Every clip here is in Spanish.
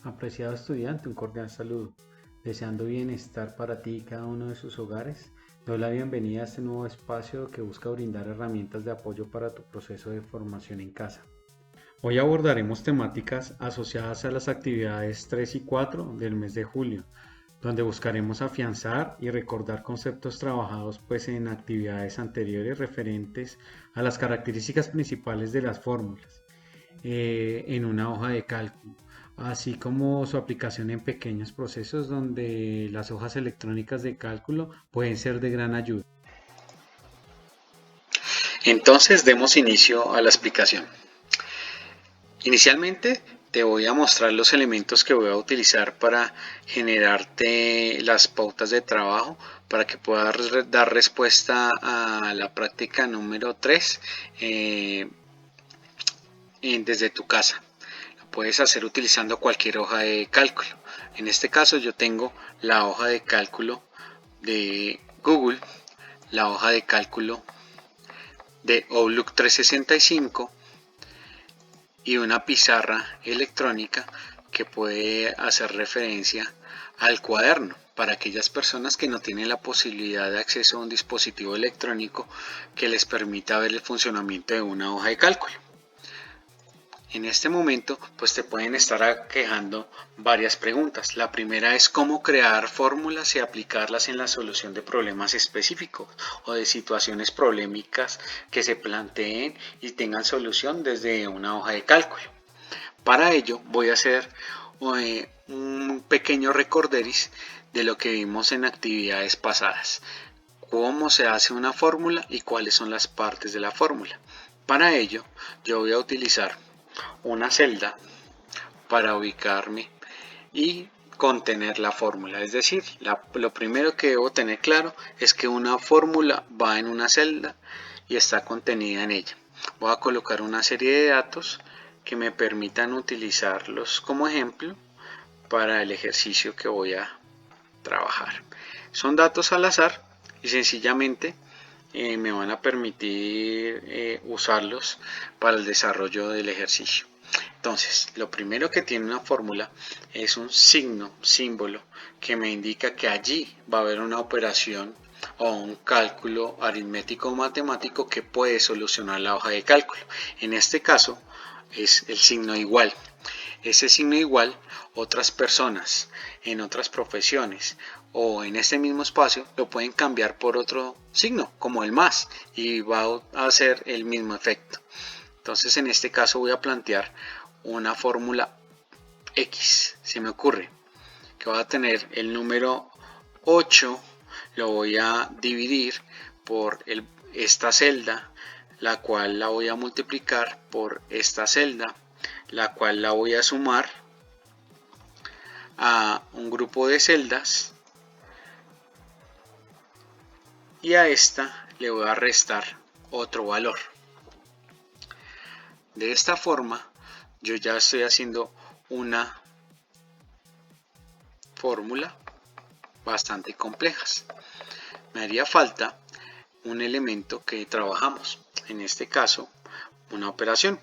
Apreciado estudiante, un cordial saludo. Deseando bienestar para ti y cada uno de sus hogares, doy la bienvenida a este nuevo espacio que busca brindar herramientas de apoyo para tu proceso de formación en casa. Hoy abordaremos temáticas asociadas a las actividades 3 y 4 del mes de julio, donde buscaremos afianzar y recordar conceptos trabajados en actividades anteriores referentes a las características principales de las fórmulas en una hoja de cálculo, así como su aplicación en pequeños procesos donde las hojas electrónicas de cálculo pueden ser de gran ayuda. Entonces demos inicio a la explicación. Inicialmente te voy a mostrar los elementos que voy a utilizar para generarte las pautas de trabajo para que puedas dar respuesta a la práctica número 3 desde tu casa. Lo puedes hacer utilizando cualquier hoja de cálculo. En este caso yo tengo la hoja de cálculo de Google, la hoja de cálculo de Outlook 365 y una pizarra electrónica que puede hacer referencia al cuaderno para aquellas personas que no tienen la posibilidad de acceso a un dispositivo electrónico que les permita ver el funcionamiento de una hoja de cálculo. En este momento pues te pueden estar aquejando varias preguntas. La primera es cómo crear fórmulas y aplicarlas en la solución de problemas específicos o de situaciones problemáticas que se planteen y tengan solución desde una hoja de cálculo. Para ello voy a hacer un pequeño recorderis de lo que vimos en actividades pasadas. Cómo se hace una fórmula y cuáles son las partes de la fórmula. Para ello yo voy a utilizar una celda para ubicarme y contener la fórmula. Es decir, lo primero que debo tener claro es que una fórmula va en una celda y está contenida en ella. Voy a colocar una serie de datos que me permitan utilizarlos como ejemplo para el ejercicio que voy a trabajar. Son datos al azar y sencillamente me van a permitir usarlos para el desarrollo del ejercicio. Entonces, lo primero que tiene una fórmula es un signo, símbolo, que me indica que allí va a haber una operación o un cálculo aritmético o matemático que puede solucionar la hoja de cálculo. En este caso es el signo igual. Ese signo igual, otras personas en otras profesiones o en este mismo espacio lo pueden cambiar por otro signo, como el más, y va a hacer el mismo efecto. Entonces en este caso voy a plantear una fórmula X, se me ocurre, que va a tener el número 8, lo voy a dividir por esta celda, la cual la voy a multiplicar por esta celda, la cual la voy a sumar a un grupo de celdas y a esta le voy a restar otro valor. De esta forma yo ya estoy haciendo una fórmula bastante complejas. Me haría falta un elemento que trabajamos, en este caso una operación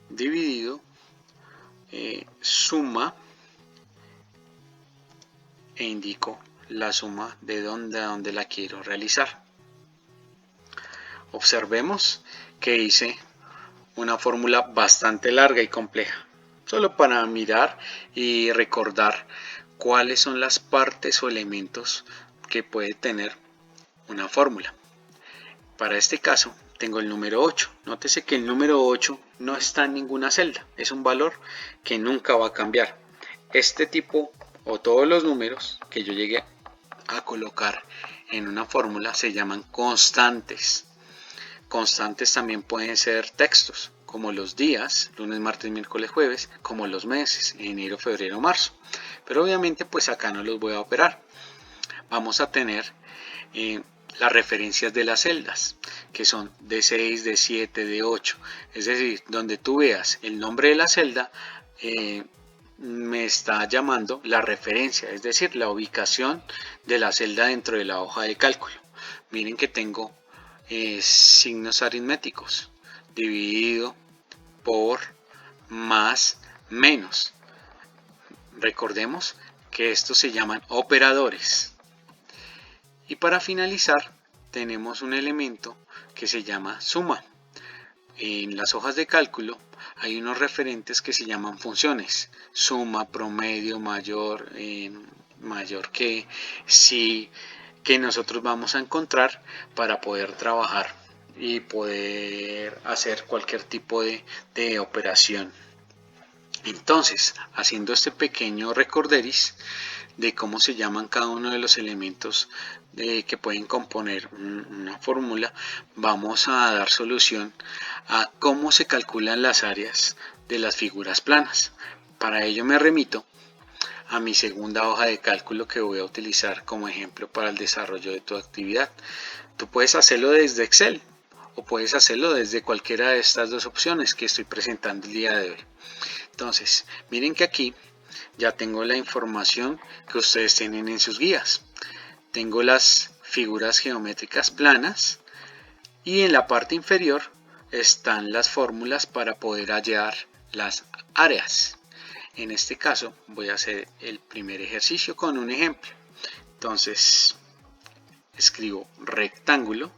dividido suma e indico la suma de donde a donde la quiero realizar. Observemos que hice una fórmula bastante larga y compleja, solo para mirar y recordar cuáles son las partes o elementos que puede tener una fórmula. Para este caso tengo el número 8. Nótese que el número 8 no está en ninguna celda, es un valor que nunca va a cambiar. Este tipo o todos los números que yo llegué a colocar en una fórmula se llaman constantes. Constantes también pueden ser textos, como los días, lunes, martes, miércoles, jueves, como los meses, enero, febrero, marzo. Pero obviamente pues acá no los voy a operar. Vamos a tener las referencias de las celdas, que son D6, D7, D8. Es decir, donde tú veas el nombre de la celda, me está llamando la referencia, es decir, la ubicación de la celda dentro de la hoja de cálculo. Miren que tengo signos aritméticos, dividido por, más, menos. Recordemos que estos se llaman operadores. Y para finalizar tenemos un elemento que se llama suma. En las hojas de cálculo hay unos referentes que se llaman funciones: suma, promedio, mayor, mayor que, sí, que nosotros vamos a encontrar para poder trabajar y poder hacer cualquier tipo de operación. Entonces, haciendo este pequeño recorderis de cómo se llaman cada uno de los elementos que pueden componer una fórmula, vamos a dar solución a cómo se calculan las áreas de las figuras planas. Para ello me remito a mi segunda hoja de cálculo que voy a utilizar como ejemplo para el desarrollo de tu actividad. Tú puedes hacerlo desde Excel o puedes hacerlo desde cualquiera de estas dos opciones que estoy presentando el día de hoy. Entonces, miren que aquí ya tengo la información que ustedes tienen en sus guías. Tengo las figuras geométricas planas y en la parte inferior están las fórmulas para poder hallar las áreas. En este caso voy a hacer el primer ejercicio con un ejemplo. Entonces escribo rectángulo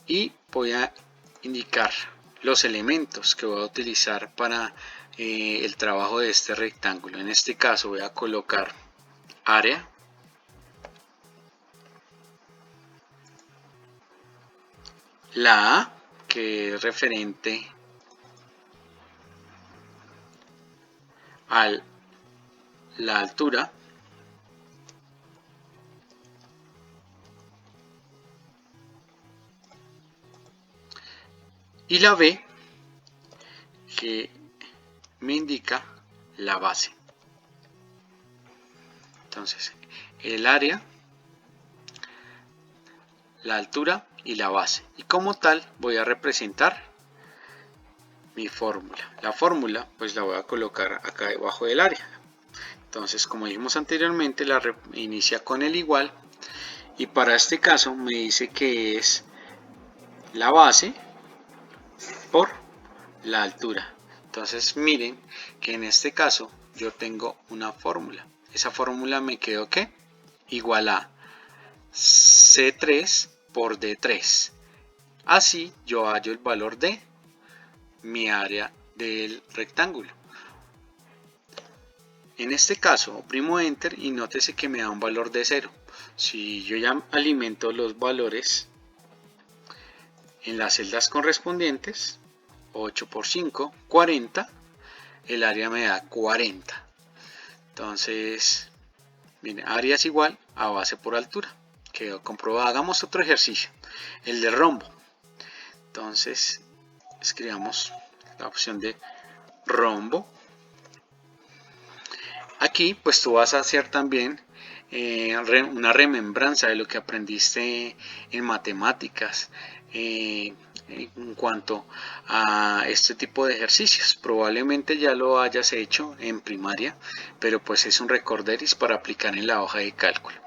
y voy a indicar los elementos que voy a utilizar para el trabajo de este rectángulo. En este caso voy a colocar área, la A, que es referente a la altura, y la B, que me indica la base. Entonces, el área, la altura y la base. Y como tal voy a representar mi fórmula. La fórmula pues la voy a colocar acá debajo del área. Entonces, como dijimos anteriormente, la inicia con el igual. Y para este caso me dice que es la base por la altura. Entonces miren que en este caso yo tengo una fórmula. Esa fórmula me quedó ¿qué? Igual a C3 por D3. Así yo hallo el valor de mi área del rectángulo. En este caso oprimo Enter y nótese que me da un valor de 0. Si yo ya alimento los valores en las celdas correspondientes, 8 por 5, 40, el área me da 40. Entonces, miren, área es igual a base por altura. Quedó comprobado. Hagamos otro ejercicio, el de rombo. Entonces, escribamos la opción de rombo. Aquí, pues tú vas a hacer también una remembranza de lo que aprendiste en matemáticas en cuanto a este tipo de ejercicios. Probablemente ya lo hayas hecho en primaria, pero pues es un recorderis para aplicar en la hoja de cálculo.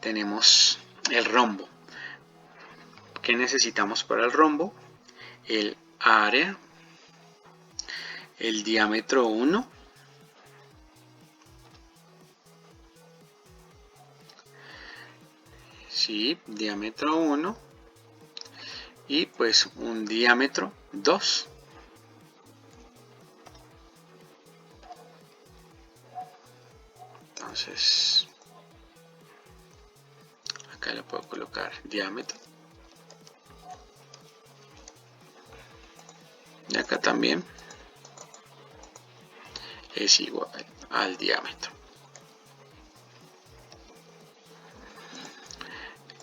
Tenemos el rombo. ¿Qué necesitamos para el rombo? El área, el diámetro 1, sí, diámetro 1 y pues un diámetro 2. Entonces acá le puedo colocar diámetro y acá también es igual al diámetro.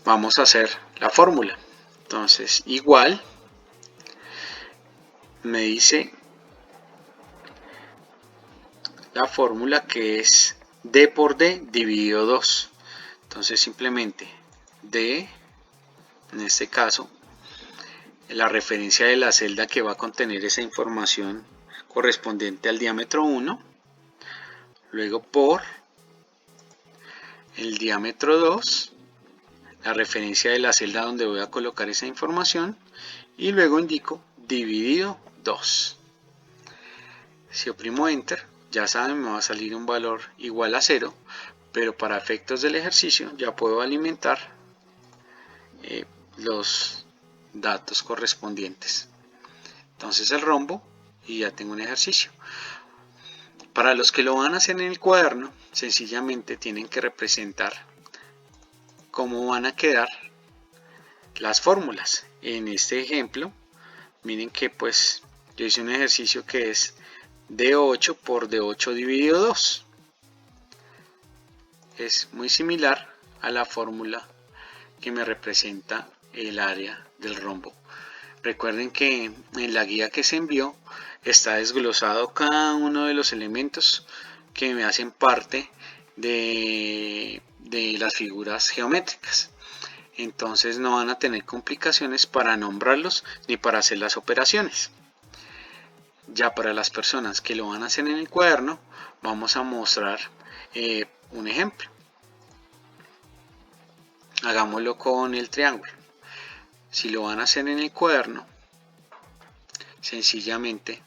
Vamos a hacer la fórmula. Entonces igual me dice la fórmula que es D por D dividido 2. Entonces simplemente D, en este caso, la referencia de la celda que va a contener esa información correspondiente al diámetro 1, luego por el diámetro 2, la referencia de la celda donde voy a colocar esa información y luego indico dividido 2. Si oprimo Enter, ya saben, me va a salir un valor igual a 0, pero para efectos del ejercicio ya puedo alimentar los datos correspondientes. Entonces el rombo y ya tengo un ejercicio. Para los que lo van a hacer en el cuaderno, sencillamente tienen que representar cómo van a quedar las fórmulas. En este ejemplo, miren que pues yo hice un ejercicio que es D8 por D8 dividido 2. Es muy similar a la fórmula que me representa el área del rombo. Recuerden que en la guía que se envió está desglosado cada uno de los elementos que me hacen parte de las figuras geométricas. Entonces no van a tener complicaciones para nombrarlos ni para hacer las operaciones. Ya para las personas que lo van a hacer en el cuaderno, vamos a mostrar un ejemplo. Hagámoslo con el triángulo. Si lo van a hacer en el cuaderno, sencillamente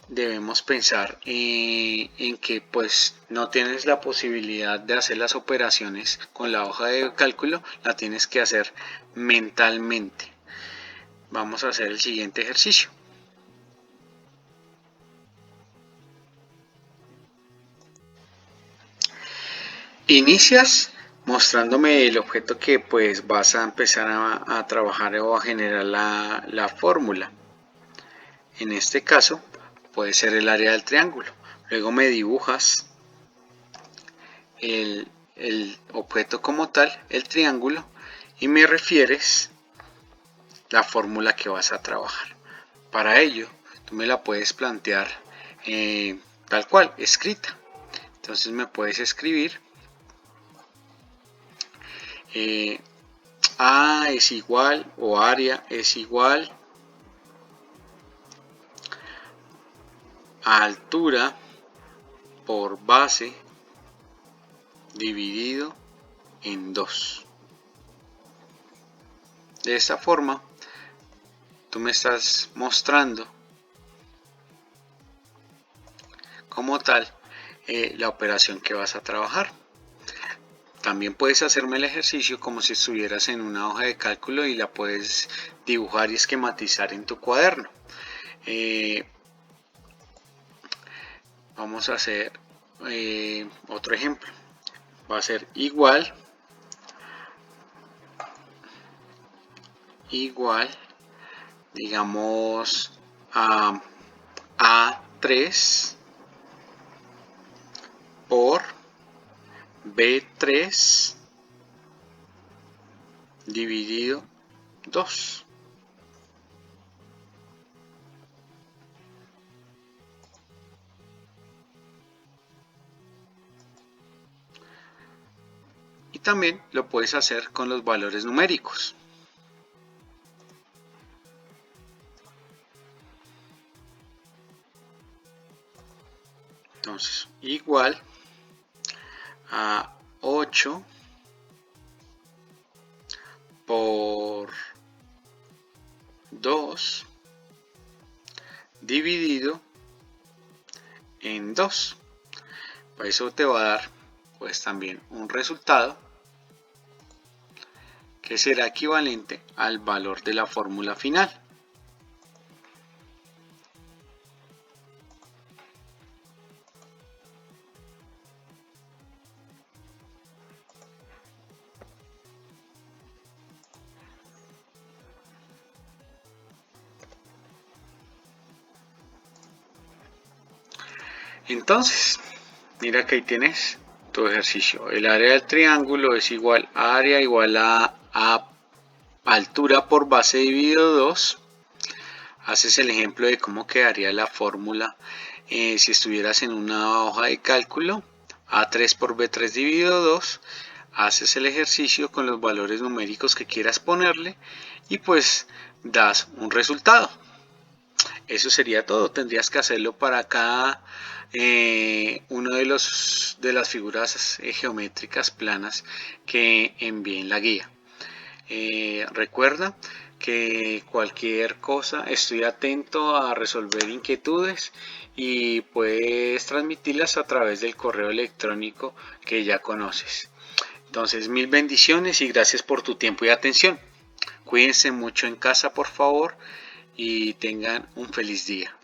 debemos pensar en que pues no tienes la posibilidad de hacer las operaciones con la hoja de cálculo, la tienes que hacer mentalmente. Vamos a hacer el siguiente ejercicio. Inicias mostrándome el objeto que pues vas a empezar a trabajar o a generar la fórmula. En este caso puede ser el área del triángulo. Luego me dibujas el objeto como tal, el triángulo, y me refieres la fórmula que vas a trabajar. Para ello, tú me la puedes plantear tal cual, escrita. Entonces me puedes escribir A es igual o área es igual a altura por base dividido en 2. De esta forma, tú me estás mostrando como tal la operación que vas a trabajar. También puedes hacerme el ejercicio como si estuvieras en una hoja de cálculo y la puedes dibujar y esquematizar en tu cuaderno. Vamos a hacer otro ejemplo. Va a ser igual, digamos, a A3 por B3 dividido 2. Y también lo puedes hacer con los valores numéricos. Entonces, igual a 8 por 2 dividido en 2. Para eso te va a dar pues también un resultado que será equivalente al valor de la fórmula final. Entonces, mira que ahí tienes tu ejercicio. El área del triángulo es igual a área igual a altura por base dividido 2. Haces el ejemplo de cómo quedaría la fórmula si estuvieras en una hoja de cálculo. A3 por B3 dividido 2. Haces el ejercicio con los valores numéricos que quieras ponerle y pues das un resultado. eso sería todo. Tendrías que hacerlo para cada uno de las figuras geométricas planas que envíe en la guía. Recuerda que cualquier cosa estoy atento a resolver inquietudes y puedes transmitirlas a través del correo electrónico que ya conoces. Entonces, mil bendiciones y gracias por tu tiempo y atención. Cuídense mucho en casa, por favor, y tengan un feliz día.